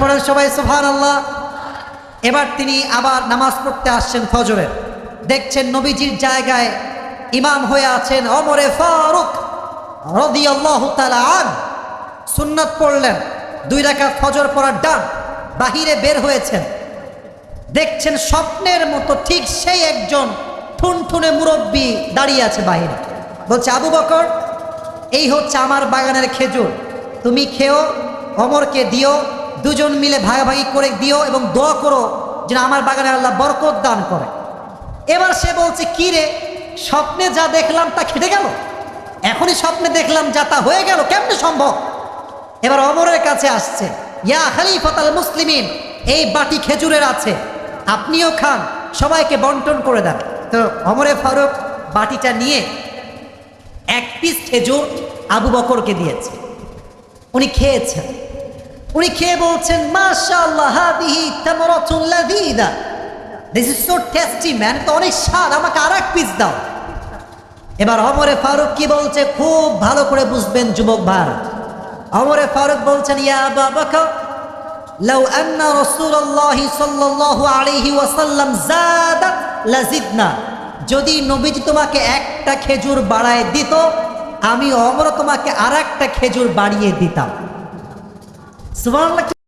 পড়েন সবাই সুবহানাল্লাহ। এবার তিনি আবার নামাজ পড়তে আসছেন ফজরের, দেখছেন নবীজির জায়গায় ইমাম হয়ে আছেন ওমরে ফারুক রাদিয়াল্লাহু তাআলা আনহু। সুন্নাত পড়লেন, 2 রাকাত ফজর পড়ার ডান, বাহিরে বের হয়েছেন, দেখছেন স্বপ্নের মতো ঠিক সেই একজন ঠুনঠুনে মুরব্বী দাঁড়িয়ে আছে বাহিরে। বলছে, আবু বকর, এই হচ্ছে আমার বাগানের খেজুর, তুমি খেও, ওমরকে দিও, দুজন মিলে ভাগাভাগি করে দিও এবং দোয়া করো যেন আমার বাগানে আল্লাহ বরকত দান করে। এবার সে বলছে, কি রে, স্বপ্নে যা দেখলাম তা খেটে গেল, এখনই স্বপ্নে দেখলাম যা তা হয়ে গেল, কেমনে সম্ভব? এবার ওমরের কাছে আসছে, ইয়া খলিফাতুল মুসলিমিন, এই বাটি খেজুরের আছে, আপনিও খান, সবাইকে বন্টন করে দেন। তো ওমরে ফারুক বাটিটা নিয়ে 1 পিস খেজুর আবু বকরকে দিয়েছে। উনি খেয়েছেন, উনি খেয়ে বলছেন, মাশাআল্লাহ, হাদিহি তামরাতুন লাযীযা, this is so tasty man, তো অনেক স্বাদ, আমাকে আরেক পিস দাও। এবার ওমরে ফারুক কি বলছে খুব ভালো করে বুঝবেন যুবক ভাই। ওমরে ফারুক বলছেন, ইয়া আবু বকর, লাউ আন্না রাসূলুল্লাহি সাল্লাল্লাহু আলাইহি ওয়াসাল্লাম যাদাত লাযিদনা, যদি নবীজি তোমাকে একটা খেজুর বাড়ায় দিত, আমি ওমর তোমাকে আরেকটা খেজুর বাড়িয়ে দিতাম। সুবহানাল্লাহ।